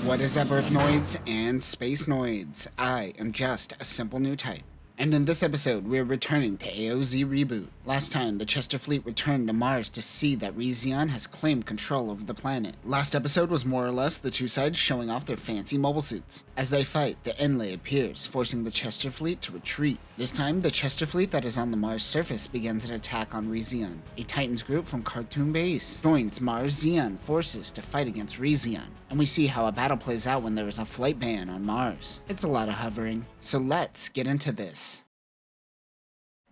What is up, Earthnoids and Spacenoids? I am just a simple Newtype. And in this episode, we're returning to AOZ Reboot. Last time, the Chester fleet returned to Mars to see that Rezeon has claimed control over the planet. Last episode was more or less the two sides showing off their fancy mobile suits. As they fight, the Enlay appears, forcing the Chester fleet to retreat. This time, the Chester fleet that is on the Mars surface begins an attack on Rezeon. A Titans group from Khartoum Base joins Mars Zeon forces to fight against Rezeon. And we see how a battle plays out when there is a flight ban on Mars. It's a lot of hovering, so let's get into this.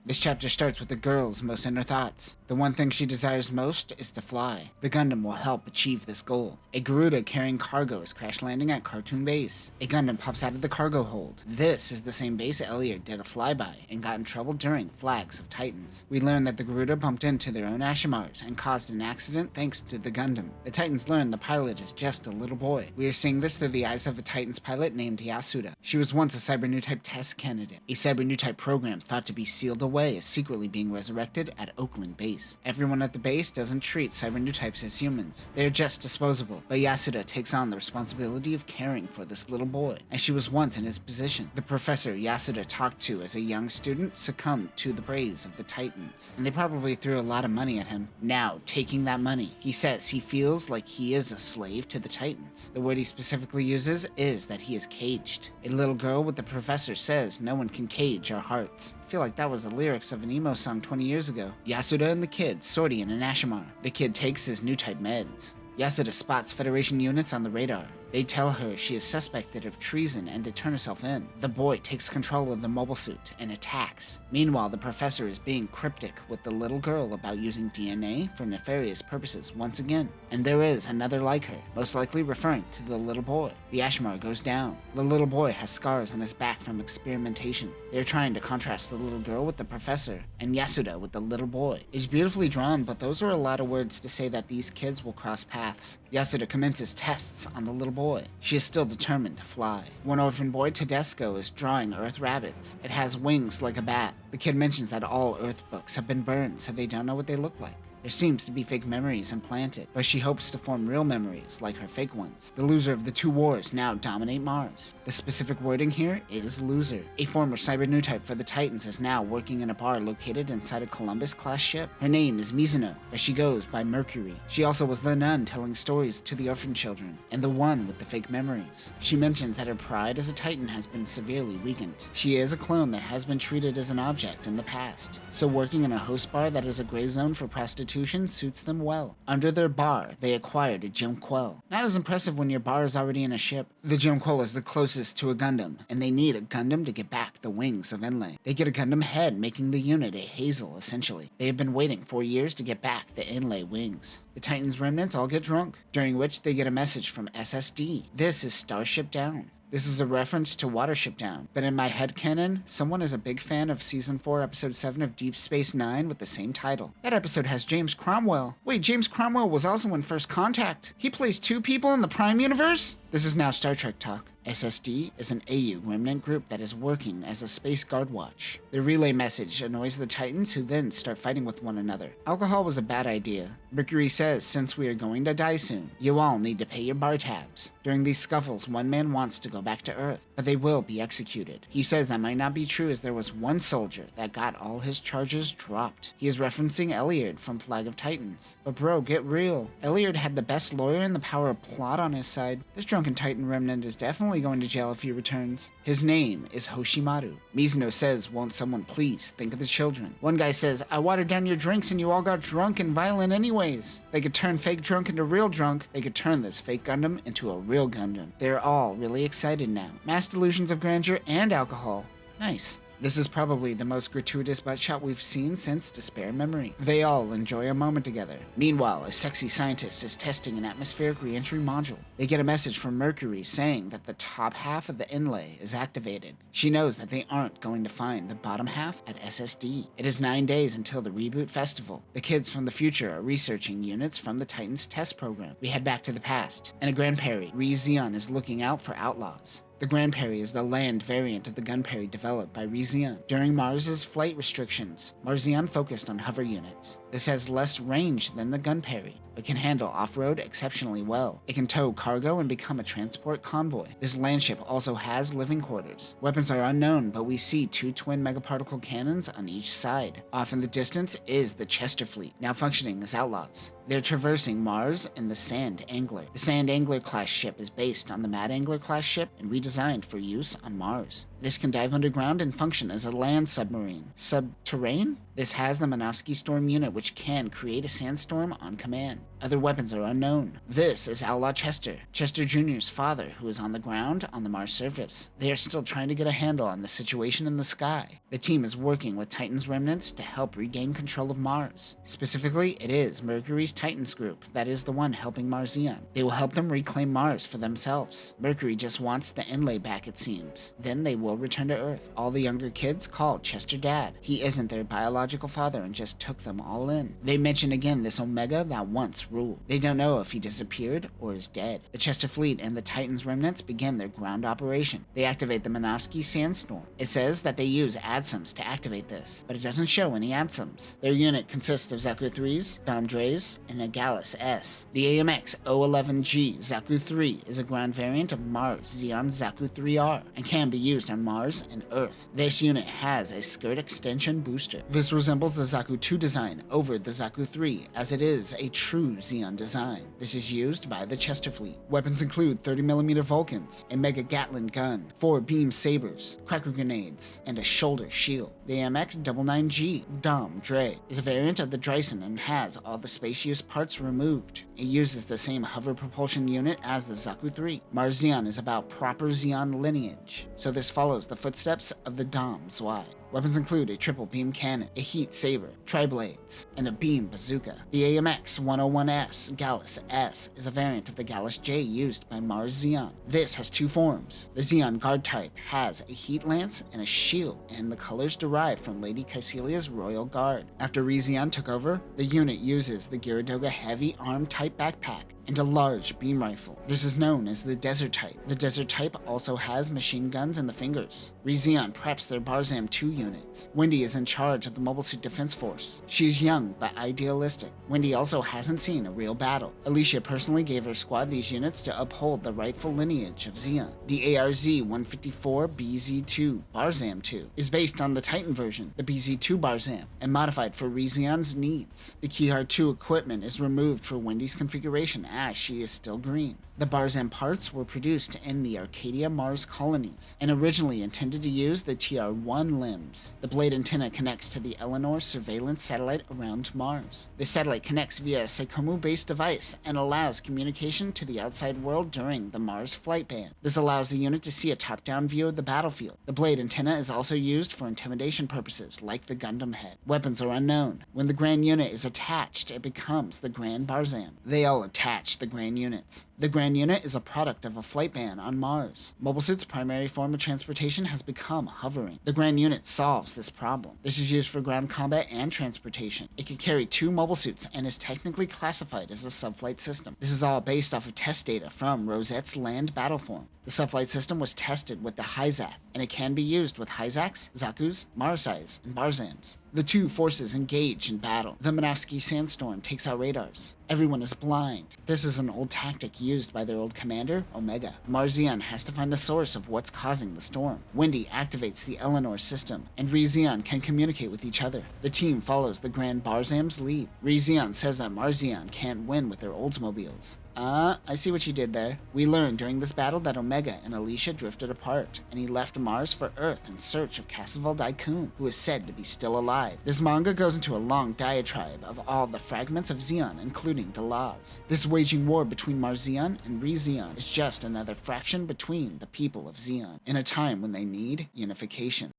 This chapter starts with the girl's most inner thoughts. The one thing she desires most is to fly. The Gundam will help achieve this goal. A Garuda carrying cargo is crash landing at Khartoum Base. A Gundam pops out of the cargo hold. This is the same base Elliot did a flyby and got in trouble during Flags of Titans. We learn that the Garuda bumped into their own Ashimars and caused an accident thanks to the Gundam. The Titans learn the pilot is just a little boy. We are seeing this through the eyes of a Titans pilot named Yasuda. She was once a Cyber Newtype test candidate. A Cyber Newtype program thought to be sealed away is secretly being resurrected at Oakland Base. Everyone at the base doesn't treat Cyber Newtypes as humans. They are just disposable, but Yasuda takes on the responsibility of caring for this little boy, as she was once in his position. The professor Yasuda talked to as a young student succumbed to the praise of the Titans, and they probably threw a lot of money at him. Now, taking that money, he says he feels like he is a slave to the Titans. The word he specifically uses is that he is caged. A little girl with the professor says no one can cage our hearts. I feel like that was the lyrics of an emo song 20 years ago. Yasuda and the kid sortie in an Ashimar. The kid takes his Newtype meds. Yasuda spots Federation units on the radar. They tell her she is suspected of treason and to turn herself in. The boy takes control of the mobile suit and attacks. Meanwhile, the professor is being cryptic with the little girl about using DNA for nefarious purposes once again. And there is another like her, most likely referring to the little boy. The Ashimar goes down. The little boy has scars on his back from experimentation. They are trying to contrast the little girl with the professor, and Yasuda with the little boy. It's beautifully drawn, but those are a lot of words to say that these kids will cross paths. Yasuda commences tests on the little boy. She is still determined to fly. One orphan boy, Tedesco, is drawing Earth rabbits. It has wings like a bat. The kid mentions that all Earth books have been burned, so they don't know what they look like. There seems to be fake memories implanted, but she hopes to form real memories like her fake ones. The loser of the two wars now dominate Mars. The specific wording here is loser. A former Cyber Newtype for the Titans is now working in a bar located inside a Columbus-class ship. Her name is Mizuno, but she goes by Mercury. She also was the nun telling stories to the orphan children, and the one with the fake memories. She mentions that her pride as a Titan has been severely weakened. She is a clone that has been treated as an object in the past, so working in a host bar that is a gray zone for prostitution suits them well. Under their bar, they acquired a GUNPLA. Not as impressive when your bar is already in a ship. The GUNPLA is the closest to a Gundam, and they need a Gundam to get back the wings of Enlay. They get a Gundam head, making the unit a Hazel, essentially. They have been waiting 4 years to get back the Enlay wings. The Titans remnants all get drunk, during which they get a message from SSD. This is Starship Down. This is a reference to Watership Down, but in my headcanon, someone is a big fan of Season 4, Episode 7 of Deep Space Nine with the same title. That episode has James Cromwell. Wait, James Cromwell was also in First Contact. He plays two people in the Prime Universe? This is now Star Trek talk. SSD is an AU remnant group that is working as a space guard watch. The relay message annoys the Titans, who then start fighting with one another. Alcohol was a bad idea. Mercury says since we are going to die soon, you all need to pay your bar tabs. During these scuffles, one man wants to go back to Earth, but they will be executed. He says that might not be true as there was one soldier that got all his charges dropped. He is referencing Elliot from Flag of Titans. But bro, get real. Elliot had the best lawyer and the power of plot on his side. This drunken Titan remnant is definitely going to jail if he returns. His name is Hoshimaru. Mizuno says, won't someone please think of the children? One guy says, I watered down your drinks and you all got drunk and violent anyways. They could turn fake drunk into real drunk. They could turn this fake Gundam into a real Gundam. They're all really excited now. Mass delusions of grandeur and alcohol. Nice. This is probably the most gratuitous butt shot we've seen since Despair Memory. They all enjoy a moment together. Meanwhile, a sexy scientist is testing an atmospheric re-entry module. They get a message from Mercury saying that the top half of the inlay is activated. She knows that they aren't going to find the bottom half at SSD. It is 9 days until the Reboot Festival. The kids from the future are researching units from the Titans test program. We head back to the past. In a Gran-Barzam, Rezeon is looking out for outlaws. The Gran-Barzam is the land variant of the Gun-Barzam developed by Rezeon. During Mars's flight restrictions, Rezeon focused on hover units. This has less range than the Gun-Barzam, but can handle off-road exceptionally well. It can tow cargo and become a transport convoy. This landship also has living quarters. Weapons are unknown, but we see 2 twin megaparticle cannons on each side. Off in the distance is the Chester fleet, now functioning as outlaws. They're traversing Mars in the Sand Angler. The Sand Angler class ship is based on the Mad Angler class ship and redesigned for use on Mars. This can dive underground and function as a land submarine. Subterrane? This has the Minovsky Storm unit, which can create a sandstorm on command. Other weapons are unknown. This is Outlaw Chester, Chester Jr.'s father, who is on the ground on the Mars surface. They are still trying to get a handle on the situation in the sky. The team is working with Titan's remnants to help regain control of Mars. Specifically, it is Mercury's Titans group that is the one helping Rezeon. They will help them reclaim Mars for themselves. Mercury just wants the inlay back, it seems. Then they will return to Earth. All the younger kids call Chester Dad. He isn't their biological father and just took them all in. They mention again this Omega that once ruled. They don't know if he disappeared or is dead. The Chester fleet and the Titan's remnants begin their ground operation. They activate the Minovsky Sandstorm. It says that they use ADSUMs to activate this, but it doesn't show any ADSUMs. Their unit consists of Zaku 3s, Dom Dre's, and a Gallus S. The AMX 011G Zaku 3 is a ground variant of Mars Zeon Zaku 3R and can be used on Mars and Earth. This unit has a skirt extension booster. This resembles the Zaku 2 design over the Zaku 3, as it is a true Zeon design. This is used by the Chester fleet. Weapons include 30mm Vulcans, a Mega Gatling gun, 4 beam sabers, cracker grenades, and a shoulder shield. The AMX 99G Dom Dre is a variant of the Dreisen and has all the space use parts removed. It uses the same hover propulsion unit as the Zaku 3. Mars Zeon is about proper Zeon lineage, so this follows the footsteps of the Dom Zwei. Weapons include a triple beam cannon, a heat saber, tri-blades, and a beam bazooka. The AMX 101S Gallus S is a variant of the Gallus J used by Mars Zeon. This has 2 forms. The Zeon guard type has a heat lance and a shield, and the colors derived from Lady Caecilia's royal guard. After Rezeon took over, the unit uses the Gyaradoga heavy arm type backpack and a large beam rifle. This is known as the Desert type. The Desert type also has machine guns in the fingers. Rezeon preps their Barzam 2 units. Wendy is in charge of the Mobile Suit Defense Force. She is young but idealistic. Wendy also hasn't seen a real battle. Alicia personally gave her squad these units to uphold the rightful lineage of Zeon. The ARZ-154BZ2 Barzam 2 is based on the Titan version, the BZ2 Barzam, and modified for Rezeon's needs. The Keyhard 2 equipment is removed for Wendy's configuration as she is still green. The Barzam parts were produced in the Arcadia Mars colonies and originally intended to use the TR-1 limbs. The blade antenna connects to the Eleanor surveillance satellite around Mars. The satellite connects via a Seikomu-based device and allows communication to the outside world during the Mars flight ban. This allows the unit to see a top-down view of the battlefield. The blade antenna is also used for intimidation purposes, like the Gundam head. Weapons are unknown. When the Grand unit is attached, it becomes the Gran-Barzam. They all attach the Grand units. The Grand unit is a product of a flight ban on Mars. Mobile Suit's primary form of transportation has become hovering. The Grand unit solves this problem. This is used for ground combat and transportation. It can carry 2 Mobile Suits and is technically classified as a subflight system. This is all based off of test data from Rosette's land battle form. The subflight system was tested with the Hyzak, and it can be used with Hyzaks, Zakus, Marsais, and Barzams. The 2 forces engage in battle. The Minovsky Sandstorm takes out radars. Everyone is blind. This is an old tactic used by their old commander, Omega. Marzeon has to find the source of what's causing the storm. Wendy activates the Eleanor system, and Rezeon can communicate with each other. The team follows the Gran-Barzam's lead. Rezeon says that Marzeon can't win with their Oldsmobiles. I see what you did there. We learned during this battle that Omega and Alicia drifted apart, and he left Mars for Earth in search of Castle Daikun, who is said to be still alive. This manga goes into a long diatribe of all the fragments of Zeon, including Delaz. This waging war between Marzeon and Rezeon is just another fraction between the people of Zeon, in a time when they need unification.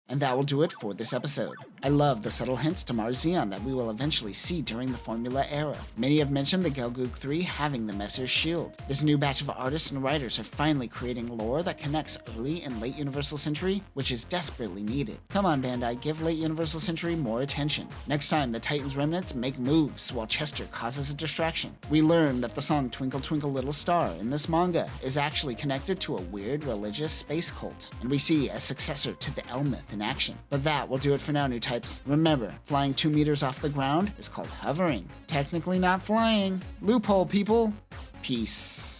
And that will do it for this episode. I love the subtle hints to Marzeon that we will eventually see during the Formula era. Many have mentioned the Gelgoog 3 having the Messer's shield. This new batch of artists and writers are finally creating lore that connects early and late Universal Century, which is desperately needed. Come on, Bandai, give late Universal Century more attention. Next time, the Titan's remnants make moves while Chester causes a distraction. We learn that the song Twinkle Twinkle Little Star in this manga is actually connected to a weird religious space cult, and we see a successor to the Elmyth in action. But that will do it for now, new types. Remember, flying 2 meters off the ground is called hovering. Technically not flying. Loophole, people. Peace.